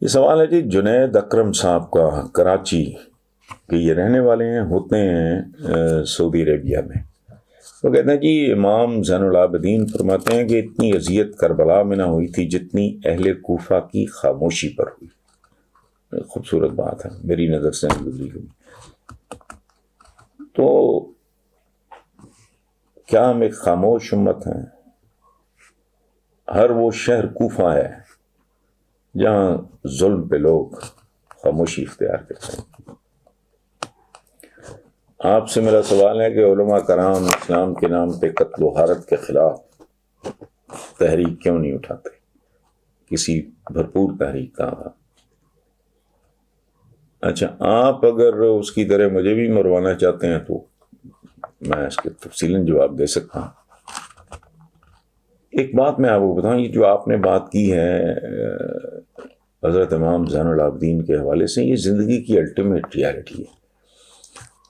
یہ سوال ہے جی جنید اکرم صاحب کا، کراچی کے یہ رہنے والے ہیں، ہوتے ہیں سعودی عربیہ میں۔ وہ کہتے ہیں جی امام زین العابدین فرماتے ہیں کہ اتنی اذیت کربلا میں نہ ہوئی تھی جتنی اہل کوفہ کی خاموشی پر ہوئی۔ خوبصورت بات ہے، میری نظر سے گزری ہوئی۔ تو کیا ہم ایک خاموش امت ہیں؟ ہر وہ شہر کوفہ ہے جہاں ظلم پہ لوگ خاموشی اختیار کرتے ہیں۔ آپ سے میرا سوال ہے کہ علماء کرام اسلام کے نام پہ قتل و غارت کے خلاف تحریک کیوں نہیں اٹھاتے؟ کسی بھرپور تحریک کا۔ اچھا، آپ اگر اس کی طرح مجھے بھی مروانا چاہتے ہیں تو میں اس کے تفصیلاً جواب دے سکتا ہوں۔ ایک بات میں آپ کو بتاؤں، یہ جو آپ نے بات کی ہے حضرت امام زین العابدین کے حوالے سے، یہ زندگی کی الٹیمیٹ ریالٹی ہے۔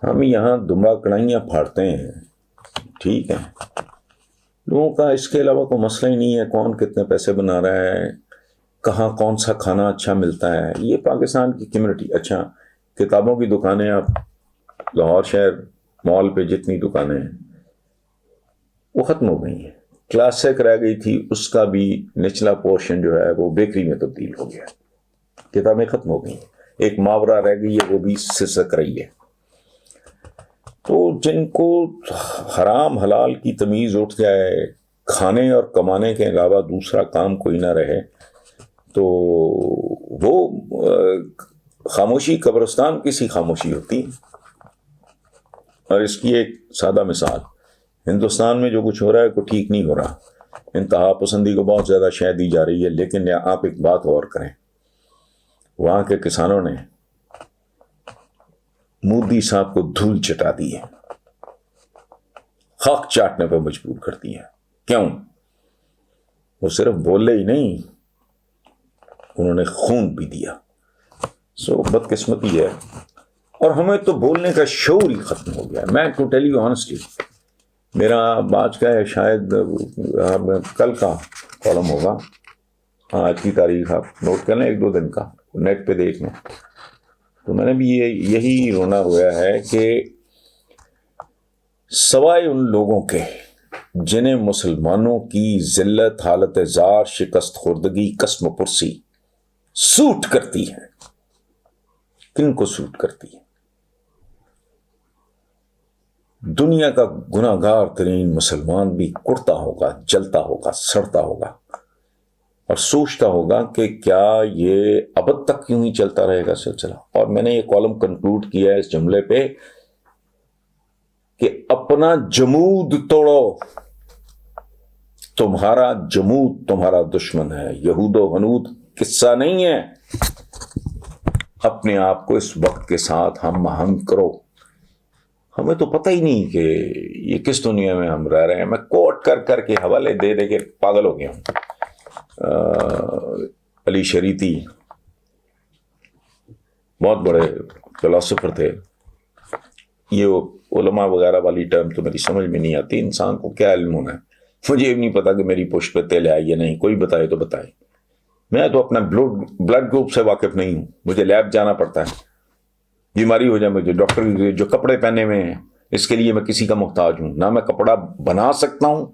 ہم یہاں دمبا کڑھائیاں پھاڑتے ہیں، ٹھیک ہے، لوگوں کا اس کے علاوہ کوئی مسئلہ ہی نہیں ہے کون کتنے پیسے بنا رہا ہے، کہاں کون سا کھانا اچھا ملتا ہے۔ یہ پاکستان کی کمیونٹی۔ اچھا، کتابوں کی دکانیں، آپ لاہور شہر مال پہ جتنی دکانیں ہیں وہ ختم ہو گئی ہیں۔ کلاسک رہ گئی تھی، اس کا بھی نچلا پورشن جو ہے وہ بیکری میں تبدیل ہو گیا۔ کتابیں ختم ہو گئی ہیں، ایک محاورہ رہ گئی ہے، وہ بھی سسک رہی ہے۔ تو جن کو حرام حلال کی تمیز اٹھ جائے، کھانے اور کمانے کے علاوہ دوسرا کام کوئی نہ رہے، تو وہ خاموشی قبرستان کسی خاموشی ہوتی ہے۔ اور اس کی ایک سادہ مثال، ہندوستان میں جو کچھ ہو رہا ہے کوئی ٹھیک نہیں ہو رہا، انتہا پسندی کو بہت زیادہ شے دی جا رہی ہے، لیکن آپ ایک بات غور کریں، وہاں کے کسانوں نے مودی صاحب کو دھول چٹا دی ہے، خاک چاٹنے پہ مجبور کر دی ہے۔ کیوں؟ وہ صرف بولے ہی نہیں، انہوں نے خون پی دیا۔ بدقسمتی ہے، اور ہمیں تو بولنے کا شعور ہی ختم ہو گیا۔ میں ٹو ٹیل یو آنیسٹلی، میرا آج کا ہے، شاید کل کا کالم ہوگا، آج کی تاریخ آپ نوٹ کر لیں، 1-2 دن کا، نیٹ پہ دیکھ لیں، تو میں نے بھی یہی رونا رویا ہے کہ سوائے ان لوگوں کے جنہیں مسلمانوں کی ذلت، حالت زار، شکست خوردگی، قسم پرسی سوٹ کرتی ہے، کن کو سوٹ کرتی ہے؟ دنیا کا گناہ گار ترین مسلمان بھی کڑتا ہوگا، جلتا ہوگا، سڑتا ہوگا، اور سوچتا ہوگا کہ کیا یہ ابد تک کیوں ہی چلتا رہے گا سلسلہ۔ اور میں نے یہ کالم کنکلوڈ کیا ہے اس جملے پہ کہ اپنا جمود توڑو، تمہارا جمود تمہارا دشمن ہے۔ یہود و ہنود قصہ نہیں ہے، اپنے آپ کو اس وقت کے ساتھ ہم آہنگ کرو۔ ہمیں تو پتہ ہی نہیں کہ یہ کس دنیا میں ہم رہ رہے ہیں۔ میں کوٹ کر کر کے حوالے دے دے کے پاگل ہو گیا ہوں۔ علی شریعتی بہت بڑے فلاسفر تھے۔ یہ علماء وغیرہ والی ٹرم تو میری سمجھ میں نہیں آتی، انسان کو کیا علم ہونا ہے؟ مجھے بھی نہیں پتا کہ میری پشت پہ تیل ہے یا نہیں، کوئی بتائے تو بتائے۔ میں تو اپنا بلڈ گروپ سے واقف نہیں ہوں، مجھے لیب جانا پڑتا ہے، بیماری ہو جائے مجھے ڈاکٹر جو کپڑے پہنے ہوئے ہیں اس کے لیے میں کسی کا محتاج ہوں، نہ میں کپڑا بنا سکتا ہوں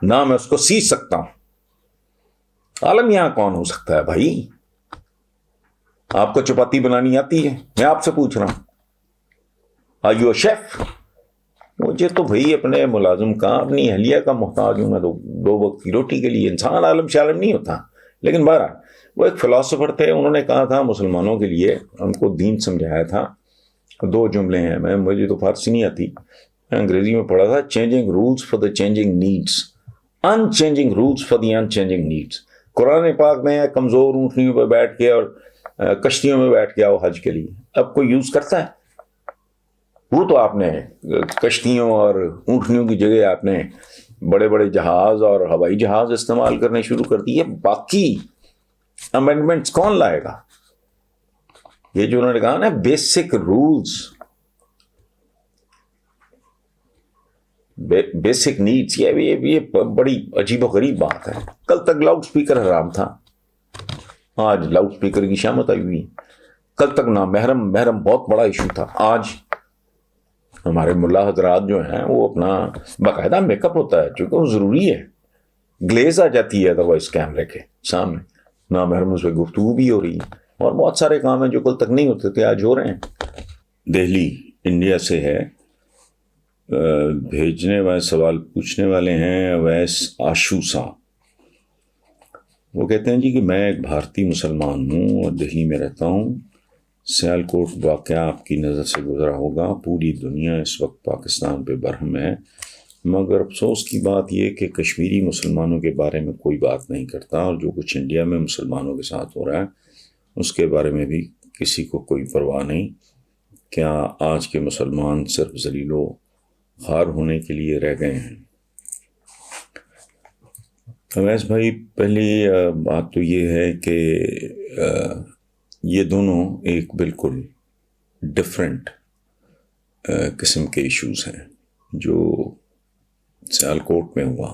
نہ میں اس کو سی سکتا ہوں۔ عالم یہاں کون ہو سکتا ہے بھائی؟ آپ کو چپاتی بنانی آتی ہے؟ میں آپ سے پوچھ رہا ہوں، آر یو اے شیف؟ مجھے تو بھائی اپنے ملازم کا، اپنی اہلیہ کا محتاج ہوں، میں تو 2 وقت کی روٹی کے لیے۔ انسان عالم شالم نہیں ہوتا۔ لیکن بہرحال وہ ایک فلاسفر تھے، انہوں نے کہا تھا مسلمانوں کے لیے، ان کو دین سمجھایا تھا۔ 2 جملے ہیں، مجھے تو فارسی نہیں آتی، میں انگریزی میں پڑھا تھا، changing rules for the changing needs, unchanging rules for the unchanging needs. Quran پاک میں ہے کمزور اونٹنیوں پہ بیٹھ کے اور کشتیوں میں بیٹھ کے آؤ حج کے لیے، اب کوئی یوز کرتا ہے؟ وہ تو آپ نے کشتیوں اور اونٹنیوں کی جگہ آپ نے بڑے بڑے جہاز اور ہوائی جہاز استعمال کرنے شروع کر دیے۔ باقی امینڈمنٹس کون لائے گا؟ یہ جو انہوں نے کہا نا بیسک رولز، بیسک نیڈس، یہ بڑی عجیب و غریب بات ہے۔ کل تک لاؤڈ سپیکر حرام تھا، آج لاؤڈ اسپیکر کی شامت آئی ہوئی. کل تک نامحرم محرم بہت بڑا ایشو تھا. آج ہمارے ملا حضرات جو ہیں وہ اپنا باقاعدہ میک اپ ہوتا ہے چونکہ وہ ضروری ہے, گلیز آ جاتی ہے ادروائز کیمرے کے سامنے, نامحرم اس پہ گفتگو بھی ہو رہی ہے, اور بہت سارے کام ہیں جو کل تک نہیں ہوتے تھے آج ہو رہے ہیں. دہلی انڈیا سے ہے, بھیجنے والے سوال پوچھنے والے ہیں اویس آشو صاحب. وہ کہتے ہیں جی کہ میں ایک بھارتی مسلمان ہوں اور دہلی میں رہتا ہوں. سیالکوٹ واقعہ آپ کی نظر سے گزرا ہوگا. پوری دنیا اس وقت پاکستان پہ برہم ہے, مگر افسوس کی بات یہ کہ کشمیری مسلمانوں کے بارے میں کوئی بات نہیں کرتا, اور جو کچھ انڈیا میں مسلمانوں کے ساتھ ہو رہا ہے اس کے بارے میں بھی کسی کو کوئی پرواہ نہیں. کیا آج کے مسلمان صرف ذلیل و خوار ہونے کے لیے رہ گئے ہیں؟ اویس بھائی, پہلی بات تو یہ ہے کہ یہ دونوں ایک بالکل ڈفرینٹ قسم کے ایشوز ہیں. جو سیالکوٹ میں ہوا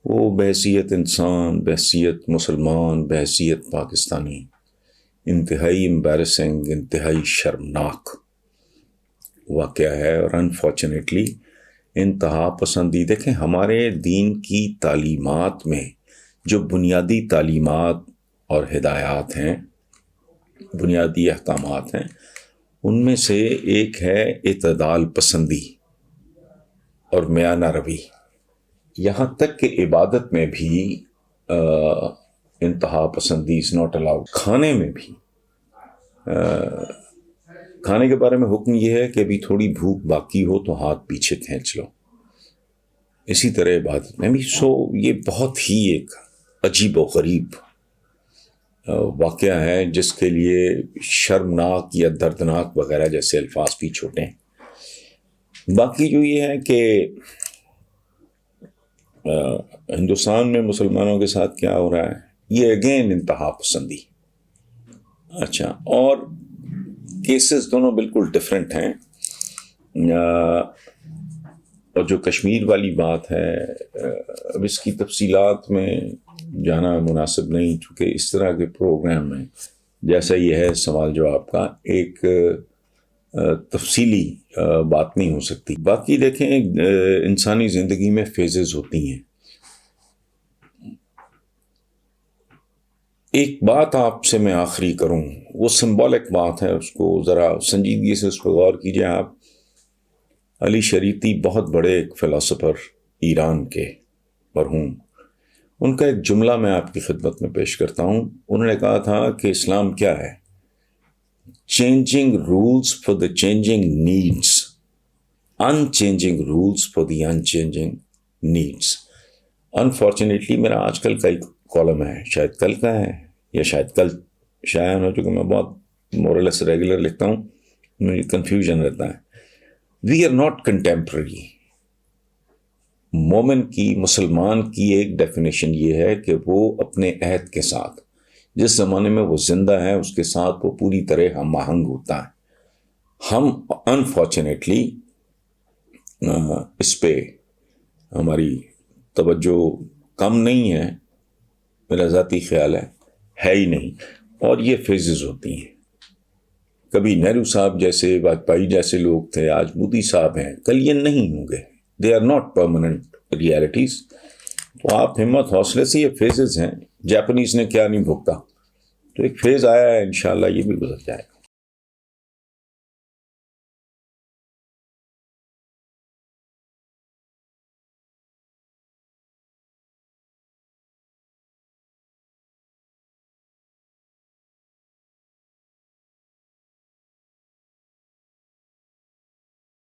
وہ بحیثیت انسان, بحیثیت مسلمان, بحیثیت پاکستانی انتہائی امبیرسنگ, انتہائی شرمناک واقعہ ہے, اور انفارچونیٹلی انتہا پسندی. دیکھیں ہمارے دین کی تعلیمات میں جو بنیادی تعلیمات اور ہدایات ہیں, بنیادی احکامات ہیں, ان میں سے ایک ہے اعتدال پسندی اور میانہ روی. یہاں تک کہ عبادت میں بھی انتہا پسندی از ناٹ الاؤڈ. کھانے میں بھی کھانے کے بارے میں حکم یہ ہے کہ ابھی تھوڑی بھوک باقی ہو تو ہاتھ پیچھے کھینچ لو. اسی طرح عبادت میں بھی. یہ بہت ہی ایک عجیب و غریب واقعہ ہے جس کے لیے شرمناک یا دردناک وغیرہ جیسے الفاظ بھی چھوٹے ہیں. باقی جو یہ ہے کہ ہندوستان میں مسلمانوں کے ساتھ کیا ہو رہا ہے, یہ اگین انتہا پسندی. اچھا, اور کیسز دونوں بالکل ڈفرینٹ ہیں. اور جو کشمیر والی بات ہے, اب اس کی تفصیلات میں جانا مناسب نہیں, چونکہ اس طرح کے پروگرام میں جیسا یہ ہے سوال جواب کا ایک تفصیلی بات نہیں ہو سکتی. باقی دیکھیں انسانی زندگی میں فیزز ہوتی ہیں. ایک بات آپ سے میں آخری کروں, وہ سمبولک بات ہے, اس کو ذرا سنجیدگی سے اس پر غور کیجئے آپ. علی شریعتی بہت بڑے ایک فلسفر ایران کے مرحوم, ان کا ایک جملہ میں آپ کی خدمت میں پیش کرتا ہوں. انہوں نے کہا تھا کہ اسلام کیا ہے؟ Changing rules for the changing needs, unchanging rules for the unchanging needs. Unfortunately میرا آج کل کا ایک کالم ہے, شاید کل کا ہے یا شاید کل شائع ہو چکا, میں بہت مورلیس ریگولر لکھتا ہوں, مجھے کنفیوژن رہتا ہے. We are not contemporary. مومن کی, مسلمان کی ایک ڈیفینیشن یہ ہے کہ وہ اپنے عہد کے ساتھ, جس زمانے میں وہ زندہ ہے اس کے ساتھ وہ پوری طرح ہم آہنگ ہوتا ہے. ہم انفارچونیٹلی اس پہ ہماری توجہ کم نہیں ہے, میرا ذاتی خیال ہے ہی نہیں. اور یہ فیزز ہوتی ہیں. کبھی نہرو صاحب جیسے, واجپئی جیسے لوگ تھے, آج مودی صاحب ہیں, کل یہ نہیں ہوں گے. They are not permanent realities. تو آپ ہمت حوصلے سے, یہ فیزز ہیں. جاپنیز نے کیا نہیں بھوگتا, تو ایک فیز آیا ہے, انشاءاللہ یہ بھی گزر جائے گا.